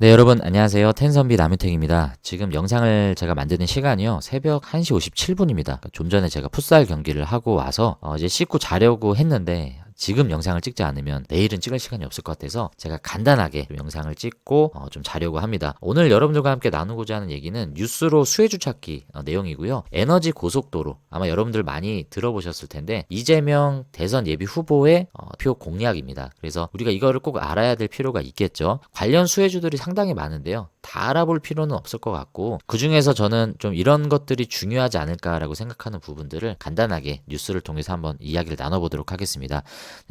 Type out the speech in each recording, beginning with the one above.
네, 여러분 안녕하세요. 텐선비 남유택입니다. 지금 영상을 제가 만드는 시간이요. 새벽 1시 57분입니다. 좀 전에 제가 풋살 경기를 하고 와서 이제 씻고 자려고 했는데 지금 영상을 찍지 않으면 내일은 찍을 시간이 없을 것 같아서 제가 간단하게 좀 영상을 찍고 좀 자려고 합니다. 오늘 여러분들과 함께 나누고자 하는 얘기는 뉴스로 수혜주 찾기 내용이고요. 에너지 고속도로 아마 여러분들 많이 들어보셨을 텐데 이재명 대선 예비 후보의 표 공약입니다. 그래서 우리가 이거를 꼭 알아야 될 필요가 있겠죠. 관련 수혜주들이 상당히 많은데요. 다 알아볼 필요는 없을 것 같고 그중에서 저는 좀 이런 것들이 중요하지 않을까라고 생각하는 부분들을 간단하게 뉴스를 통해서 한번 이야기를 나눠보도록 하겠습니다.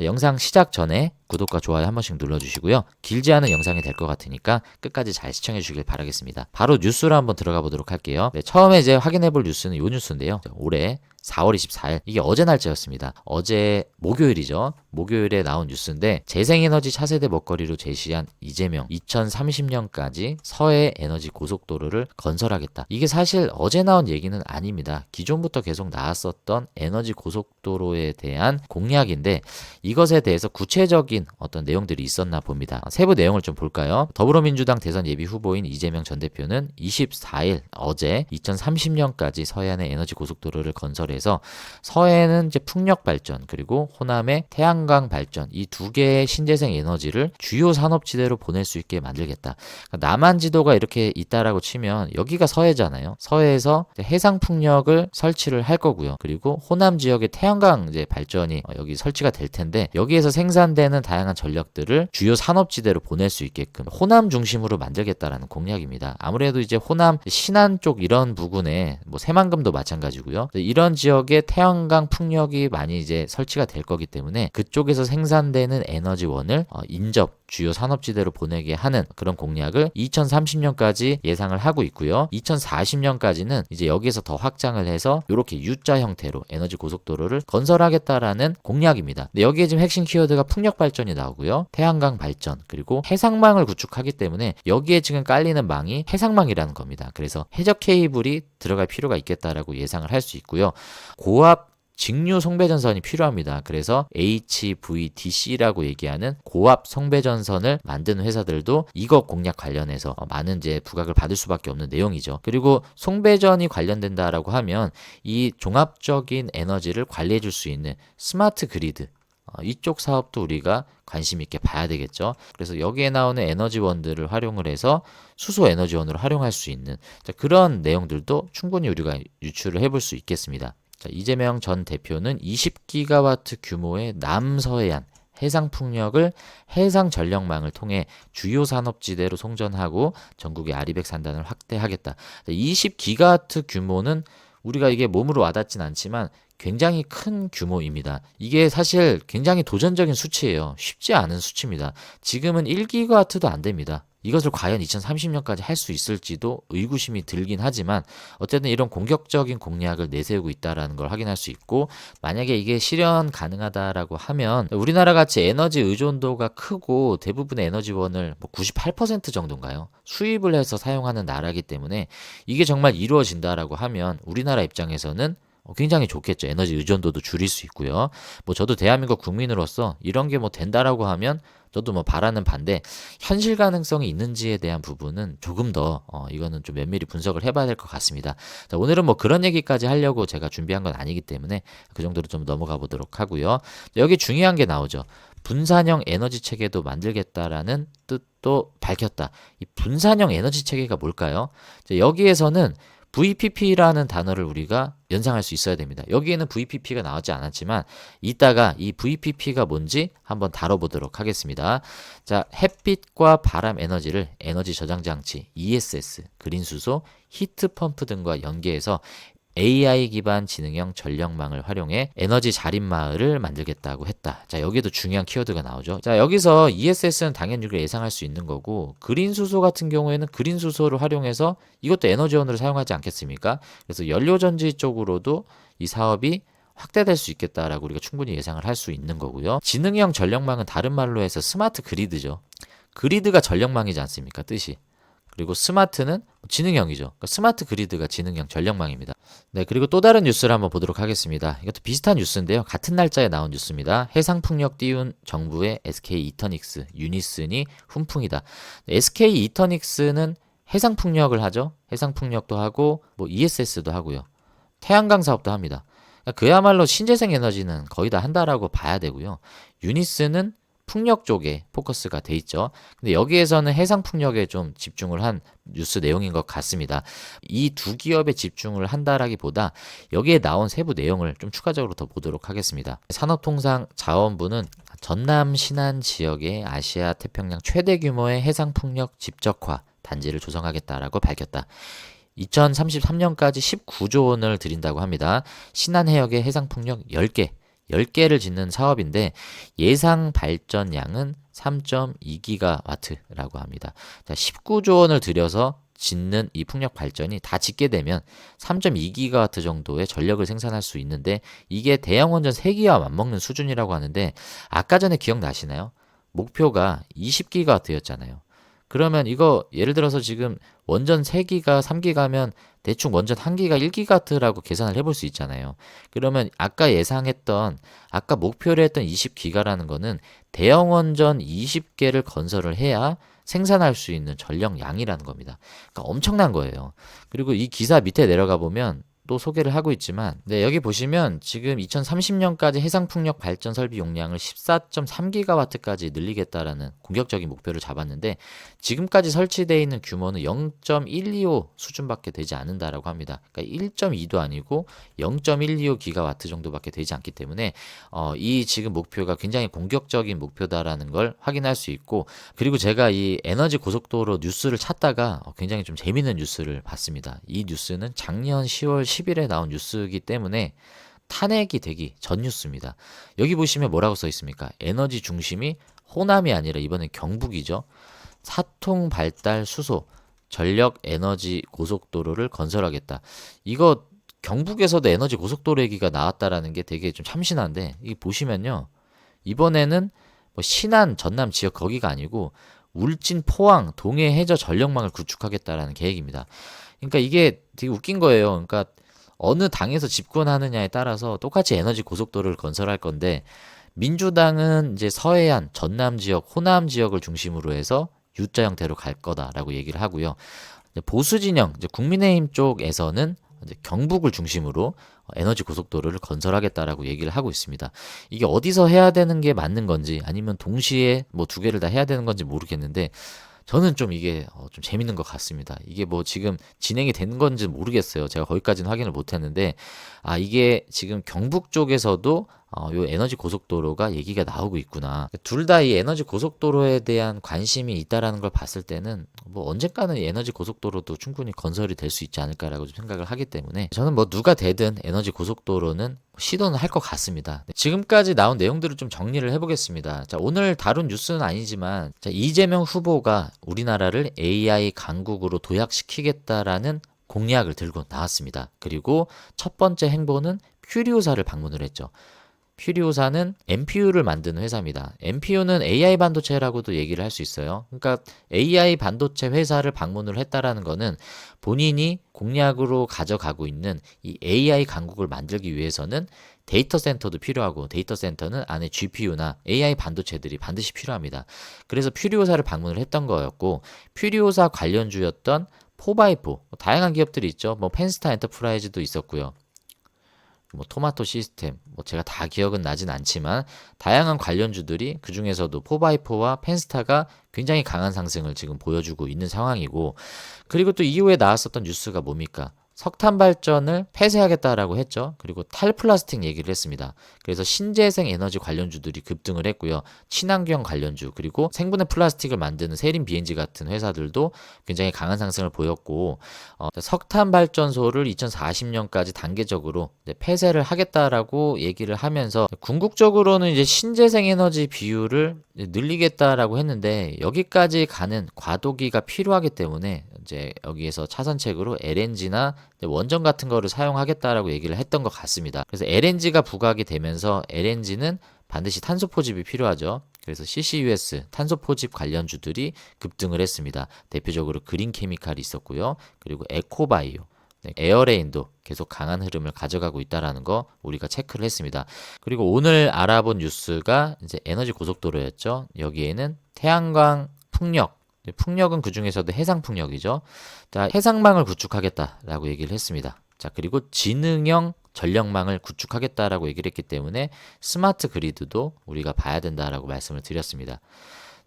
영상 시작 전에 구독과 좋아요 한 번씩 눌러주시고요. 길지 않은 영상이 될 것 같으니까 끝까지 잘 시청해 주시길 바라겠습니다. 바로 뉴스로 한번 들어가 보도록 할게요. 네, 처음에 이제 확인해 볼 뉴스는 이 뉴스인데요. 올해 4월 24일 이게 어제 날짜였습니다. 어제 목요일이죠. 목요일에 나온 뉴스인데 재생에너지 차세대 먹거리로 제시한 이재명 2030년까지 서해 에너지 고속도로를 건설하겠다. 이게 사실 어제 나온 얘기는 아닙니다. 기존부터 계속 나왔었던 에너지 고속도로에 대한 공약인데 이것에 대해서 구체적인 어떤 내용들이 있었나 봅니다. 세부 내용을 좀 볼까요? 더불어민주당 대선 예비 후보인 이재명 전 대표는 24일 어제 2030년까지 서해안의 에너지 고속도로를 건설해서 서해는 이제 풍력 발전 그리고 호남의 태양광 발전 이 두 개의 신재생 에너지를 주요 산업지대로 보낼 수 있게 만들겠다. 그러니까 남한 지도가 이렇게 있다라고 치면 여기가 서해잖아요. 서해에서 해상 풍력을 설치를 할 거고요. 그리고 호남 지역의 태양광 이제 발전이 여기 설치가 될 텐데 여기에서 생산되는 다양한 전력들을 주요 산업지대로 보낼 수 있게끔 호남 중심으로 만들겠다라는 공약입니다. 아무래도 이제 호남 신안 쪽 이런 부근에 뭐 새만금도 마찬가지고요. 이런 지역에 태양광 풍력이 많이 이제 설치가 될 거기 때문에 그쪽에서 생산되는 에너지원을 인접 주요 산업지대로 보내게 하는 그런 공약을 2030년까지 예상을 하고 있고요. 2040년까지는 이제 여기에서 더 확장을 해서 이렇게 U자 형태로 에너지 고속도로를 건설하겠다라는 공약입니다. 근데 여기에 지금 핵심 키워드가 풍력 발전이 나오고요. 태양광 발전 그리고 해상망을 구축하기 때문에 여기에 지금 깔리는 망이 해상망이라는 겁니다. 그래서 해적 케이블이 들어갈 필요가 있겠다라고 예상을 할 수 있고요. 고압 직류 송배전선이 필요합니다. 그래서 HVDC라고 얘기하는 고압 송배전선을 만드는 회사들도 이거 공약 관련해서 많은 이제 부각을 받을 수밖에 없는 내용이죠. 그리고 송배전이 관련된다라고 하면 이 종합적인 에너지를 관리해 줄 수 있는 스마트 그리드 이쪽 사업도 우리가 관심 있게 봐야 되겠죠. 그래서 여기에 나오는 에너지원들을 활용을 해서 수소 에너지원으로 활용할 수 있는 그런 내용들도 충분히 우리가 유출을 해볼 수 있겠습니다. 자, 이재명 전 대표는 20기가와트 규모의 남서해안 해상 풍력을 해상 전력망을 통해 주요 산업지대로 송전하고 전국의 아리백 산단을 확대하겠다. 20기가와트 규모는 우리가 이게 몸으로 와닿진 않지만 굉장히 큰 규모입니다. 이게 사실 굉장히 도전적인 수치예요. 쉽지 않은 수치입니다. 지금은 1기가와트도 안 됩니다. 이것을 과연 2030년까지 할 수 있을지도 의구심이 들긴 하지만 어쨌든 이런 공격적인 공약을 내세우고 있다는 걸 확인할 수 있고 만약에 이게 실현 가능하다라고 하면 우리나라 같이 에너지 의존도가 크고 대부분의 에너지원을 98% 정도인가요? 수입을 해서 사용하는 나라이기 때문에 이게 정말 이루어진다라고 하면 우리나라 입장에서는 굉장히 좋겠죠. 에너지 의존도도 줄일 수 있고요. 뭐 저도 대한민국 국민으로서 이런 게 뭐 된다라고 하면 저도 뭐 바라는 반대 현실 가능성이 있는지에 대한 부분은 조금 더 이거는 좀 면밀히 분석을 해봐야 될 것 같습니다. 자, 오늘은 뭐 그런 얘기까지 하려고 제가 준비한 건 아니기 때문에 그 정도로 좀 넘어가 보도록 하고요. 여기 중요한 게 나오죠. 분산형 에너지 체계도 만들겠다라는 뜻도 밝혔다. 이 분산형 에너지 체계가 뭘까요? 자, 여기에서는 VPP라는 단어를 우리가 연상할 수 있어야 됩니다. 여기에는 VPP가 나오지 않았지만 이따가 이 VPP가 뭔지 한번 다뤄보도록 하겠습니다. 자, 햇빛과 바람 에너지를 에너지 저장 장치, ESS, 그린 수소, 히트 펌프 등과 연계해서 AI 기반 지능형 전력망을 활용해 에너지 자립마을을 만들겠다고 했다. 자, 여기도 중요한 키워드가 나오죠. 자, 여기서 ESS는 당연히 우리가 예상할 수 있는 거고 그린 수소 같은 경우에는 그린 수소를 활용해서 이것도 에너지원으로 사용하지 않겠습니까? 그래서 연료전지 쪽으로도 이 사업이 확대될 수 있겠다라고 우리가 충분히 예상을 할 수 있는 거고요. 지능형 전력망은 다른 말로 해서 스마트 그리드죠. 그리드가 전력망이지 않습니까? 뜻이. 그리고 스마트는 지능형이죠. 그러니까 스마트 그리드가 지능형 전력망입니다. 네, 그리고 또 다른 뉴스를 한번 보도록 하겠습니다. 이것도 비슷한 뉴스인데요. 같은 날짜에 나온 뉴스입니다. 해상풍력 띄운 정부의 SK 이터닉스, 유니슨이 훈풍이다. 네, SK 이터닉스는 해상풍력을 하죠. 해상풍력도 하고 뭐 ESS도 하고요. 태양광 사업도 합니다. 그야말로 신재생 에너지는 거의 다 한다라고 봐야 되고요. 유니스는 풍력 쪽에 포커스가 돼 있죠. 근데 여기에서는 해상 풍력에 좀 집중을 한 뉴스 내용인 것 같습니다. 이 두 기업에 집중을 한다라기보다 여기에 나온 세부 내용을 좀 추가적으로 더 보도록 하겠습니다. 산업통상자원부는 전남 신안 지역의 아시아 태평양 최대 규모의 해상 풍력 집적화 단지를 조성하겠다라고 밝혔다. 2033년까지 19조 원을 들인다고 합니다. 신안해역의 해상풍력 10개를 짓는 사업인데 예상 발전량은 3.2기가와트라고 합니다. 자, 19조 원을 들여서 짓는 이 풍력 발전이 다 짓게 되면 3.2기가와트 정도의 전력을 생산할 수 있는데 이게 대형 원전 3기와 맞먹는 수준이라고 하는데 아까 전에 기억나시나요? 목표가 20기가와트였잖아요. 그러면 이거 예를 들어서 지금 원전 3기가, 3기가면 대충 원전 1기가 1기가와트라고 계산을 해볼 수 있잖아요. 그러면 아까 목표를 했던 20기가라는 거는 대형 원전 20개를 건설을 해야 생산할 수 있는 전력량이라는 겁니다. 그러니까 엄청난 거예요. 그리고 이 기사 밑에 내려가 보면 또 소개를 하고 있지만 네, 여기 보시면 지금 2030년까지 해상풍력 발전 설비 용량을 14.3기가와트까지 늘리겠다라는 공격적인 목표를 잡았는데 지금까지 설치되어 있는 규모는 0.125 수준밖에 되지 않는다라고 합니다. 그러니까 1.2도 아니고 0.125기가와트 정도밖에 되지 않기 때문에 이 지금 목표가 굉장히 공격적인 목표다라는 걸 확인할 수 있고 그리고 제가 이 에너지 고속도로 뉴스를 찾다가 굉장히 좀 재밌는 뉴스를 봤습니다. 이 뉴스는 작년 10월 10일에 나온 뉴스이기 때문에 탄핵이 되기 전 뉴스입니다. 여기 보시면 뭐라고 써 있습니까? 에너지 중심이 호남이 아니라 이번엔 경북이죠. 사통 발달 수소 전력 에너지 고속도로를 건설하겠다. 이거 경북에서도 에너지 고속도로 얘기가 나왔다라는 게 되게 좀 참신한데 이 보시면요. 이번에는 뭐 신안 전남 지역 거기가 아니고 울진 포항 동해 해저 전력망을 구축하겠다라는 계획입니다. 그러니까 이게 되게 웃긴 거예요. 그러니까 어느 당에서 집권하느냐에 따라서 똑같이 에너지 고속도로를 건설할 건데 민주당은 이제 서해안, 전남 지역, 호남 지역을 중심으로 해서 U자 형태로 갈 거다라고 얘기를 하고요. 보수 진영, 이제 국민의힘 쪽에서는 이제 경북을 중심으로 에너지 고속도로를 건설하겠다라고 얘기를 하고 있습니다. 이게 어디서 해야 되는 게 맞는 건지 아니면 동시에 뭐 두 개를 다 해야 되는 건지 모르겠는데 저는 좀 이게 좀 재밌는 것 같습니다. 이게 뭐 지금 진행이 된 건지 모르겠어요. 제가 거기까지는 확인을 못 했는데 이게 지금 경북 쪽에서도 요 에너지 고속도로가 얘기가 나오고 있구나. 둘 다 이 에너지 고속도로에 대한 관심이 있다라는 걸 봤을 때는 뭐 언젠가는 이 에너지 고속도로도 충분히 건설이 될 수 있지 않을까라고 좀 생각을 하기 때문에 저는 뭐 누가 되든 에너지 고속도로는 시도는 할 것 같습니다. 지금까지 나온 내용들을 좀 정리를 해보겠습니다. 자, 오늘 다룬 뉴스는 아니지만 자, 이재명 후보가 우리나라를 AI 강국으로 도약시키겠다라는 공약을 들고 나왔습니다. 그리고 첫 번째 행보는 퓨리오사를 방문을 했죠. 퓨리오사는 MPU를 만드는 회사입니다. MPU는 AI 반도체라고도 얘기를 할 수 있어요. 그러니까 AI 반도체 회사를 방문을 했다라는 거는 본인이 공약으로 가져가고 있는 이 AI 강국을 만들기 위해서는 데이터 센터도 필요하고 데이터 센터는 안에 GPU나 AI 반도체들이 반드시 필요합니다. 그래서 퓨리오사를 방문을 했던 거였고 퓨리오사 관련주였던 4x4 다양한 기업들이 있죠. 뭐 펜스타 엔터프라이즈도 있었고요. 뭐 토마토 시스템, 뭐 제가 다 기억은 나진 않지만 다양한 관련주들이 그 중에서도 4x4와 펜스타가 굉장히 강한 상승을 지금 보여주고 있는 상황이고 그리고 또 이후에 나왔었던 뉴스가 뭡니까? 석탄 발전을 폐쇄하겠다라고 했죠. 그리고 탈플라스틱 얘기를 했습니다. 그래서 신재생 에너지 관련주들이 급등을 했고요. 친환경 관련주 그리고 생분해 플라스틱을 만드는 세린 BNG 같은 회사들도 굉장히 강한 상승을 보였고 석탄 발전소를 2040년까지 단계적으로 폐쇄를 하겠다라고 얘기를 하면서 궁극적으로는 이제 신재생 에너지 비율을 늘리겠다라고 했는데 여기까지 가는 과도기가 필요하기 때문에 이제 여기에서 차선책으로 LNG나 원전 같은 거를 사용하겠다라고 얘기를 했던 것 같습니다. 그래서 LNG가 부각이 되면서 LNG는 반드시 탄소 포집이 필요하죠. 그래서 CCUS 탄소 포집 관련주들이 급등을 했습니다. 대표적으로 그린 케미칼이 있었고요. 그리고 에코바이오, 에어레인도 계속 강한 흐름을 가져가고 있다라는 거 우리가 체크를 했습니다. 그리고 오늘 알아본 뉴스가 이제 에너지 고속도로였죠. 여기에는 태양광 풍력, 풍력은 그 중에서도 해상 풍력이죠. 자, 해상망을 구축하겠다라고 얘기를 했습니다. 자, 그리고 지능형 전력망을 구축하겠다라고 얘기를 했기 때문에 스마트 그리드도 우리가 봐야 된다라고 말씀을 드렸습니다.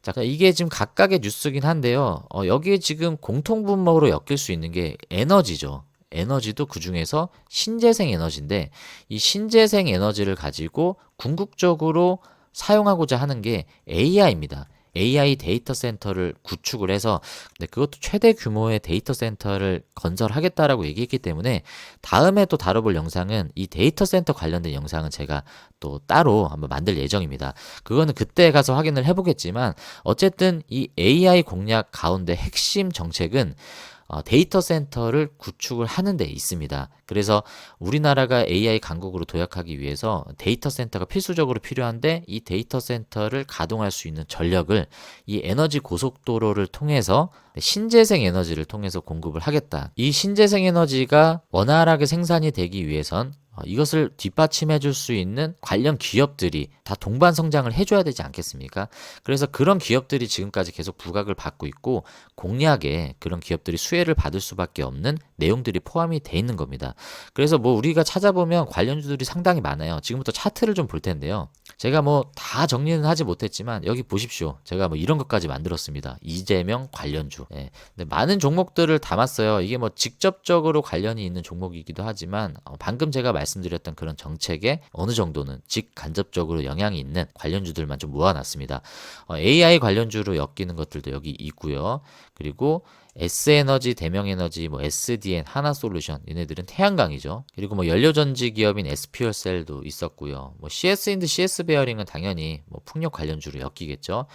자, 이게 지금 각각의 뉴스긴 한데요. 여기에 지금 공통분모로 엮일 수 있는 게 에너지죠. 에너지도 그 중에서 신재생 에너지인데 이 신재생 에너지를 가지고 궁극적으로 사용하고자 하는 게 AI입니다. AI 데이터 센터를 구축을 해서 그것도 최대 규모의 데이터 센터를 건설하겠다라고 얘기했기 때문에 다음에 또 다뤄볼 영상은 이 데이터 센터 관련된 영상은 제가 또 따로 한번 만들 예정입니다. 그거는 그때 가서 확인을 해보겠지만 어쨌든 이 AI 공략 가운데 핵심 정책은 데이터 센터를 구축을 하는 데 있습니다. 그래서 우리나라가 AI 강국으로 도약하기 위해서 데이터 센터가 필수적으로 필요한데 이 데이터 센터를 가동할 수 있는 전력을 이 에너지 고속도로를 통해서 신재생 에너지를 통해서 공급을 하겠다. 이 신재생 에너지가 원활하게 생산이 되기 위해선 이것을 뒷받침해 줄 수 있는 관련 기업들이 다 동반 성장을 해줘야 되지 않겠습니까? 그래서 그런 기업들이 지금까지 계속 부각을 받고 있고 공약에 그런 기업들이 수혜를 받을 수밖에 없는 내용들이 포함이 돼 있는 겁니다. 그래서 뭐 우리가 찾아보면 관련주들이 상당히 많아요. 지금부터 차트를 좀 볼 텐데요. 제가 뭐 다 정리는 하지 못했지만 여기 보십시오. 제가 뭐 이런 것까지 만들었습니다. 이재명 관련주. 예. 근데 많은 종목들을 담았어요. 이게 뭐 직접적으로 관련이 있는 종목이기도 하지만 방금 제가 말씀드렸던 그런 정책에 어느 정도는 직간접적으로 영향이 있는 관련주들만 좀 모아놨습니다. AI 관련주로 엮이는 것들도 여기 있고요. 그리고 S에너지, 대명에너지, 뭐 SDN, 하나솔루션 얘네들은 태양광이죠. 그리고 뭐 연료전지 기업인 SP열셀도 있었고요. 뭐 CS인드, CS베어링은 당연히 뭐 풍력 관련주로 엮이겠죠.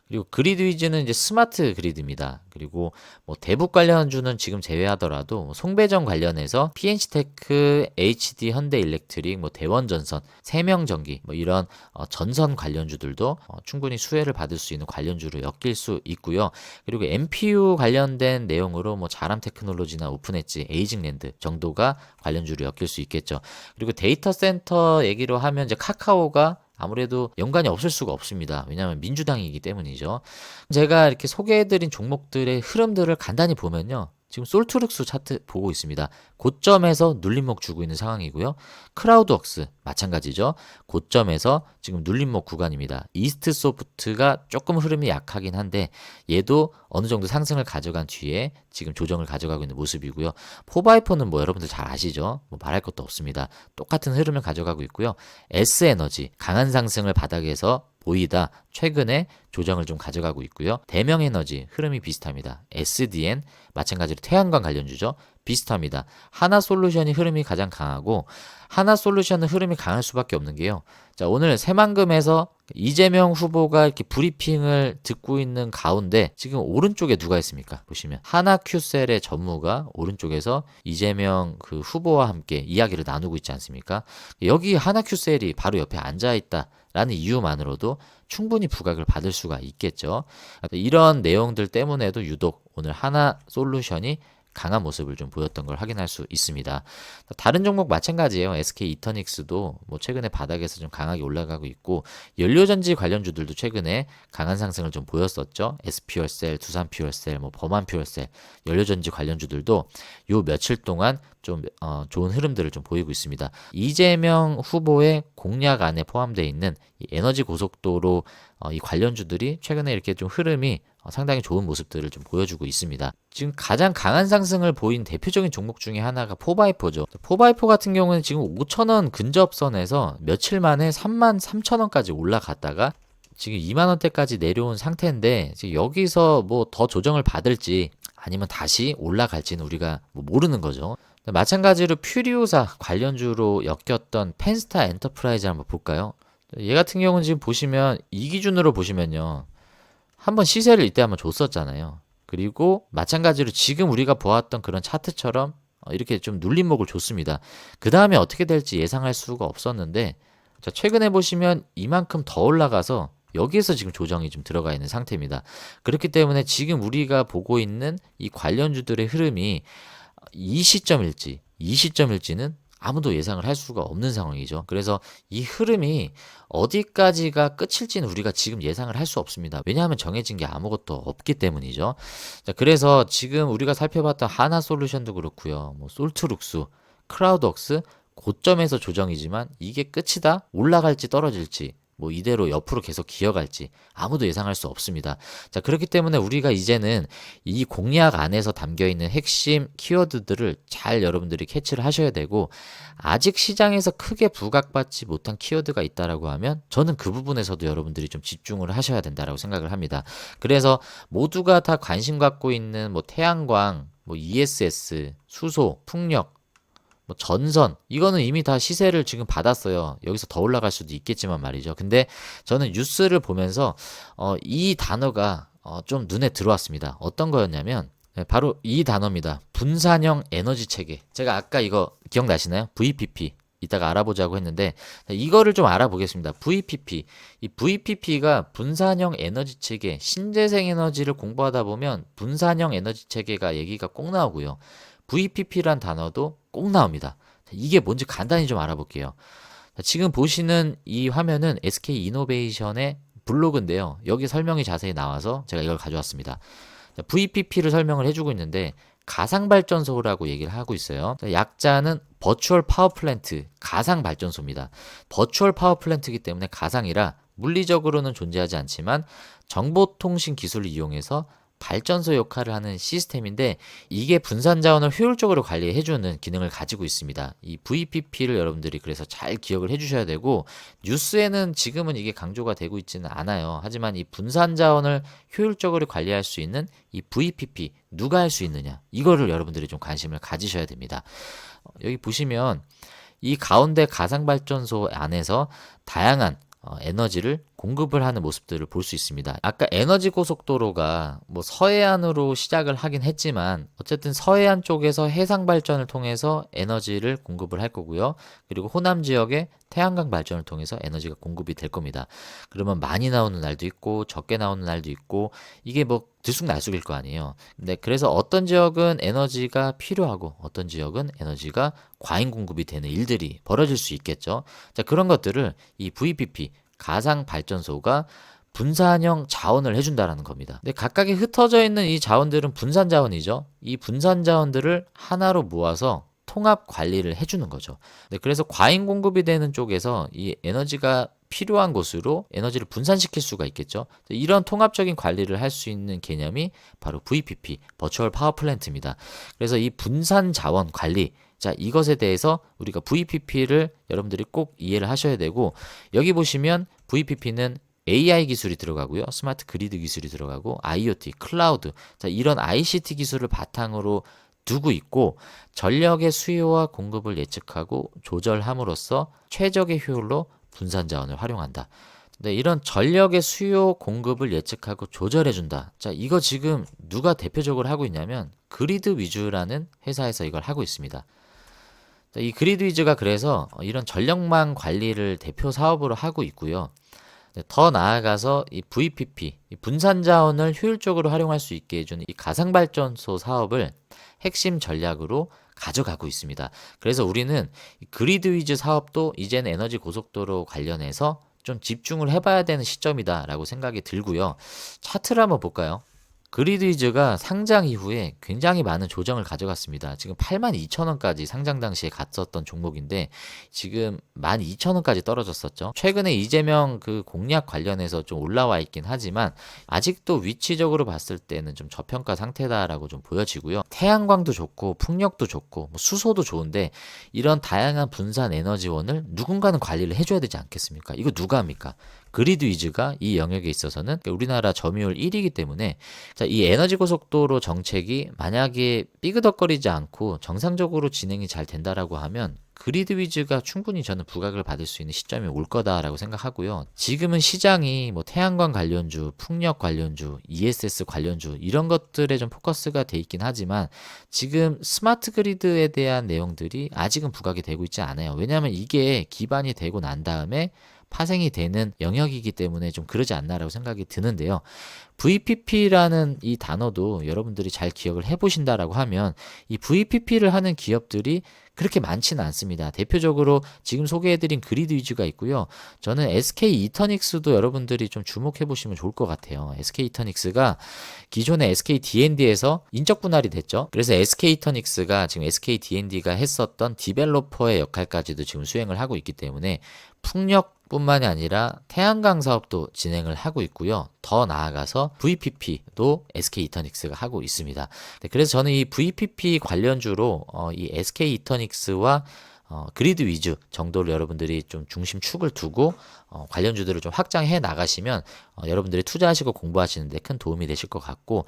그리고 그리드위즈는 이제 스마트 그리드입니다. 그리고 뭐 대북 관련주는 지금 제외하더라도 송배전 관련해서 PNC테크, HD 현대일렉트릭, 뭐 대원전선, 세명전기 뭐 이런 전선 관련주들도 충분히 수혜를 받을 수 있는 관련주로 엮일 수 있고요. 그리고 MPU 관련된 내용으로 뭐 자람테크놀로지나 오픈엣지, 에이징랜드 정도가 관련주로 엮일 수 있겠죠. 그리고 데이터 센터 얘기로 하면 이제 카카오가 아무래도 연관이 없을 수가 없습니다. 왜냐하면 민주당이기 때문이죠. 제가 이렇게 소개해드린 종목들의 흐름들을 간단히 보면요. 지금 솔트룩스 차트 보고 있습니다. 고점에서 눌림목 주고 있는 상황이고요. 크라우드웍스 마찬가지죠. 고점에서 지금 눌림목 구간입니다. 이스트소프트가 조금 흐름이 약하긴 한데 얘도 어느 정도 상승을 가져간 뒤에 지금 조정을 가져가고 있는 모습이고요. 포바이포는 뭐 여러분들 잘 아시죠? 뭐 말할 것도 없습니다. 똑같은 흐름을 가져가고 있고요. S에너지 강한 상승을 바닥에서 보이다 최근에 조정을 좀 가져가고 있고요. 대명에너지 흐름이 비슷합니다. SDN 마찬가지로 태양광 관련주죠. 비슷합니다. 하나솔루션이 흐름이 가장 강하고 하나솔루션은 흐름이 강할 수밖에 없는 게요. 자, 오늘 새만금에서 이재명 후보가 이렇게 브리핑을 듣고 있는 가운데 지금 오른쪽에 누가 있습니까? 보시면 하나큐셀의 전무가 오른쪽에서 이재명 그 후보와 함께 이야기를 나누고 있지 않습니까? 여기 하나큐셀이 바로 옆에 앉아 있다. 라는 이유만으로도 충분히 부각을 받을 수가 있겠죠. 이런 내용들 때문에도 유독 오늘 하나솔루션이 강한 모습을 좀 보였던 걸 확인할 수 있습니다. 다른 종목 마찬가지예요. SK 이터닉스도 뭐 최근에 바닥에서 좀 강하게 올라가고 있고 연료전지 관련주들도 최근에 강한 상승을 좀 보였었죠. SP열셀, 두산퓨얼셀, 뭐 범한퓨얼셀 연료전지 관련주들도 요 며칠 동안 좀 좋은 흐름들을 좀 보이고 있습니다. 이재명 후보의 공약 안에 포함되어 있는 이 에너지 고속도로 이 관련주들이 최근에 이렇게 좀 흐름이 상당히 좋은 모습들을 좀 보여주고 있습니다. 지금 가장 강한 상승을 보인 대표적인 종목 중에 하나가 포바이포죠. 포바이포 같은 경우는 지금 5,000원 근접선에서 며칠 만에 33,000원까지 올라갔다가 지금 2만원대까지 내려온 상태인데 지금 여기서 뭐 더 조정을 받을지 아니면 다시 올라갈지는 우리가 뭐 모르는 거죠. 마찬가지로 퓨리오사 관련주로 엮였던 펜스타 엔터프라이즈 한번 볼까요? 얘 같은 경우는 지금 보시면 이 기준으로 보시면요. 한번 시세를 이때 한번 줬었잖아요. 그리고 마찬가지로 지금 우리가 보았던 그런 차트처럼 이렇게 좀 눌림목을 줬습니다. 그 다음에 어떻게 될지 예상할 수가 없었는데 자, 최근에 보시면 이만큼 더 올라가서 여기에서 지금 조정이 좀 들어가 있는 상태입니다. 그렇기 때문에 지금 우리가 보고 있는 이 관련주들의 흐름이 이 시점일지, 이 시점일지는 아무도 예상을 할 수가 없는 상황이죠. 그래서 이 흐름이 어디까지가 끝일지는 우리가 지금 예상을 할 수 없습니다. 왜냐하면 정해진 게 아무것도 없기 때문이죠. 자, 그래서 지금 우리가 살펴봤던 하나솔루션도 그렇고요. 뭐 솔트룩스, 크라우드웍스 고점에서 조정이지만 이게 끝이다? 올라갈지 떨어질지 뭐 이대로 옆으로 계속 기어갈지 아무도 예상할 수 없습니다. 자, 그렇기 때문에 우리가 이제는 이 공략 안에서 담겨있는 핵심 키워드들을 잘 여러분들이 캐치를 하셔야 되고, 아직 시장에서 크게 부각받지 못한 키워드가 있다라고 하면 저는 그 부분에서도 여러분들이 좀 집중을 하셔야 된다라고 생각을 합니다. 그래서 모두가 다 관심 갖고 있는 뭐 태양광, 뭐 ESS, 수소, 풍력, 뭐 전선, 이거는 이미 다 시세를 지금 받았어요. 여기서 더 올라갈 수도 있겠지만 말이죠. 근데 저는 뉴스를 보면서 이 단어가 좀 눈에 들어왔습니다. 어떤 거였냐면 바로 이 단어입니다. 분산형 에너지 체계. 제가 아까 이거 기억나시나요? VPP. 이따가 알아보자고 했는데 이거를 좀 알아보겠습니다. VPP. 이 VPP가 분산형 에너지 체계, 신재생 에너지를 공부하다 보면 분산형 에너지 체계가 얘기가 꼭 나오고요. VPP란 단어도 꼭 나옵니다. 이게 뭔지 간단히 좀 알아볼게요. 지금 보시는 이 화면은 SK이노베이션의 블로그인데요. 여기 설명이 자세히 나와서 제가 이걸 가져왔습니다. VPP를 설명을 해주고 있는데 가상발전소라고 얘기를 하고 있어요. 약자는 버추얼 파워플랜트, 가상발전소입니다. 버추얼 파워플랜트이기 때문에 가상이라 물리적으로는 존재하지 않지만 정보통신 기술을 이용해서 발전소 역할을 하는 시스템인데 이게 분산 자원을 효율적으로 관리해주는 기능을 가지고 있습니다. 이 VPP를 여러분들이 그래서 잘 기억을 해주셔야 되고, 뉴스에는 지금은 이게 강조가 되고 있지는 않아요. 하지만 이 분산 자원을 효율적으로 관리할 수 있는 이 VPP 누가 할 수 있느냐, 이거를 여러분들이 좀 관심을 가지셔야 됩니다. 여기 보시면 이 가운데 가상발전소 안에서 다양한 에너지를 공급을 하는 모습들을 볼 수 있습니다. 아까 에너지 고속도로가 뭐 서해안으로 시작을 하긴 했지만 어쨌든 서해안 쪽에서 해상 발전을 통해서 에너지를 공급을 할 거고요. 그리고 호남 지역에 태양광 발전을 통해서 에너지가 공급이 될 겁니다. 그러면 많이 나오는 날도 있고 적게 나오는 날도 있고 이게 뭐 들쑥날쑥일 거 아니에요. 근데 그래서 어떤 지역은 에너지가 필요하고 어떤 지역은 에너지가 과잉 공급이 되는 일들이 벌어질 수 있겠죠. 자, 그런 것들을 이 VPP 가상 발전소가 분산형 자원을 해준다라는 겁니다. 근데 각각에 흩어져 있는 이 자원들은 분산 자원이죠. 이 분산 자원들을 하나로 모아서 통합 관리를 해주는 거죠. 네, 그래서 과잉 공급이 되는 쪽에서 이 에너지가 필요한 곳으로 에너지를 분산시킬 수가 있겠죠. 이런 통합적인 관리를 할 수 있는 개념이 바로 VPP, 버추얼 파워 플랜트입니다. 그래서 이 분산 자원 관리, 자, 이것에 대해서 우리가 VPP를 여러분들이 꼭 이해를 하셔야 되고, 여기 보시면 VPP는 AI 기술이 들어가고요. 스마트 그리드 기술이 들어가고 IoT, 클라우드, 자, 이런 ICT 기술을 바탕으로 두고 있고, 전력의 수요와 공급을 예측하고 조절함으로써 최적의 효율로 분산 자원을 활용한다. 네, 이런 전력의 수요 공급을 예측하고 조절해준다. 자, 이거 지금 누가 대표적으로 하고 있냐면 그리드 위주라는 회사에서 이걸 하고 있습니다. 자, 이 그리드 위즈가 그래서 이런 전력망 관리를 대표 사업으로 하고 있고요. 네, 더 나아가서 이 VPP, 이 분산 자원을 효율적으로 활용할 수 있게 해주는 이 가상발전소 사업을 핵심 전략으로 가져가고 있습니다. 그래서 우리는 그리드 위즈 사업도 이제는 에너지 고속도로 관련해서 좀 집중을 해봐야 되는 시점이다라고 생각이 들고요. 차트를 한번 볼까요? 그리드 위즈가 상장 이후에 굉장히 많은 조정을 가져갔습니다. 지금 82,000원까지 상장 당시에 갔었던 종목인데 지금 12,000원까지 떨어졌었죠. 최근에 이재명 그 공약 관련해서 좀 올라와 있긴 하지만 아직도 위치적으로 봤을 때는 좀 저평가 상태다라고 좀 보여지고요. 태양광도 좋고 풍력도 좋고 뭐 수소도 좋은데 이런 다양한 분산 에너지원을 누군가는 관리를 해줘야 되지 않겠습니까? 이거 누가 합니까? 그리드 위즈가 이 영역에 있어서는 우리나라 점유율 1위이기 때문에, 자, 이 에너지 고속도로 정책이 만약에 삐그덕거리지 않고 정상적으로 진행이 잘 된다라고 하면 그리드 위즈가 충분히 저는 부각을 받을 수 있는 시점이 올 거다라고 생각하고요. 지금은 시장이 뭐 태양광 관련주, 풍력 관련주, ESS 관련주 이런 것들에 좀 포커스가 돼 있긴 하지만 지금 스마트 그리드에 대한 내용들이 아직은 부각이 되고 있지 않아요. 왜냐하면 이게 기반이 되고 난 다음에 파생이 되는 영역이기 때문에 좀 그러지 않나라고 생각이 드는데요. VPP라는 이 단어도 여러분들이 잘 기억을 해보신다라고 하면 이 VPP를 하는 기업들이 그렇게 많지는 않습니다. 대표적으로 지금 소개해드린 그리드 위즈가 있고요. 저는 SK 이터닉스도 여러분들이 좀 주목해 보시면 좋을 것 같아요. SK 이터닉스가 기존의 SK D&D에서 인적 분할이 됐죠. 그래서 SK 이터닉스가 지금 SK D&D가 했었던 디벨로퍼의 역할까지도 지금 수행을 하고 있기 때문에 풍력뿐만이 아니라 태양광 사업도 진행을 하고 있고요. 더 나아가서 VPP도 SK 이터닉스가 하고 있습니다. 네, 그래서 저는 이 VPP 관련주로 이 SK 이터닉스와 그리드 위주 정도를 여러분들이 좀 중심축을 두고 관련주들을 좀 확장해 나가시면 여러분들이 투자하시고 공부하시는데 큰 도움이 되실 것 같고,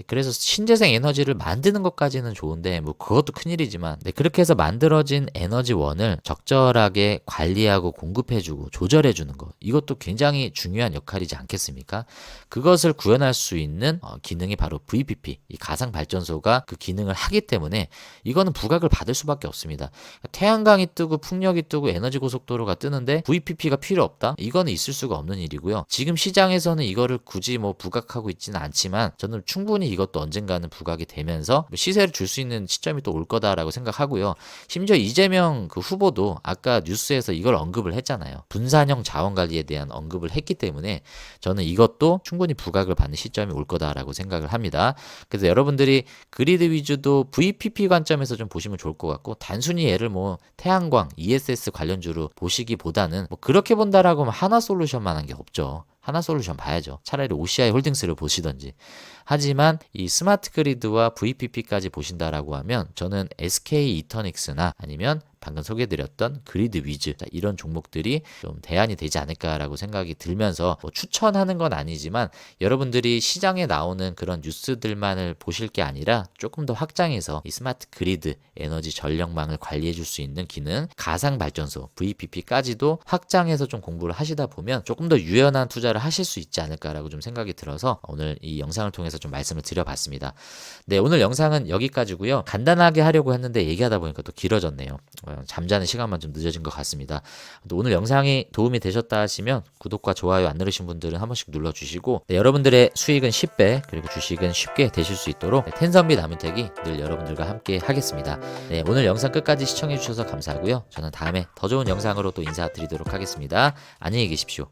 그래서 신재생 에너지를 만드는 것까지는 좋은데 뭐 그것도 큰일이지만 그렇게 해서 만들어진 에너지원을 적절하게 관리하고 공급해주고 조절해주는 것, 이것도 굉장히 중요한 역할이지 않겠습니까? 그것을 구현할 수 있는 기능이 바로 VPP, 이 가상발전소가 그 기능을 하기 때문에 이거는 부각을 받을 수밖에 없습니다. 태양광이 뜨고 풍력이 뜨고 에너지 고속도로가 뜨는데 VPP가 필요 없다? 이거는 있을 수가 없는 일이고요. 지금 시장에서는 이거를 굳이 뭐 부각하고 있지는 않지만 저는 충분히 이것도 언젠가는 부각이 되면서 시세를 줄 수 있는 시점이 또 올 거다라고 생각하고요. 심지어 이재명 그 후보도 아까 뉴스에서 이걸 언급을 했잖아요. 분산형 자원관리에 대한 언급을 했기 때문에 저는 이것도 충분히 부각을 받는 시점이 올 거다라고 생각을 합니다. 그래서 여러분들이 그리드 위주도 VPP 관점에서 좀 보시면 좋을 것 같고, 단순히 얘를 뭐 태양광, ESS 관련주로 보시기보다는 뭐 그렇게 본다라고 하면 하나솔루션만 한 게 없죠. 하나솔루션 봐야죠. 차라리 OCI 홀딩스를 보시던지. 하지만 이 스마트 그리드와 VPP까지 보신다라고 하면 저는 SK 이터닉스나 아니면 방금 소개해드렸던 그리드 위즈, 이런 종목들이 좀 대안이 되지 않을까라고 생각이 들면서 뭐 추천하는 건 아니지만 여러분들이 시장에 나오는 그런 뉴스들만을 보실 게 아니라 조금 더 확장해서 이 스마트 그리드, 에너지 전력망을 관리해 줄 수 있는 기능, 가상 발전소, VPP까지도 확장해서 좀 공부를 하시다 보면 조금 더 유연한 투자를 하실 수 있지 않을까라고 좀 생각이 들어서 오늘 이 영상을 통해서 좀 말씀을 드려봤습니다. 네, 오늘 영상은 여기까지고요. 간단하게 하려고 했는데 얘기하다 보니까 또 길어졌네요. 잠자는 시간만 좀 늦어진 것 같습니다. 또 오늘 영상이 도움이 되셨다 하시면 구독과 좋아요 안 누르신 분들은 한 번씩 눌러주시고, 여러분들의 수익은 10배 그리고 주식은 쉽게 되실 수 있도록 텐선비 남은택이 늘 여러분들과 함께 하겠습니다. 네, 오늘 영상 끝까지 시청해 주셔서 감사하고요. 저는 다음에 더 좋은 영상으로 또 인사드리도록 하겠습니다. 안녕히 계십시오.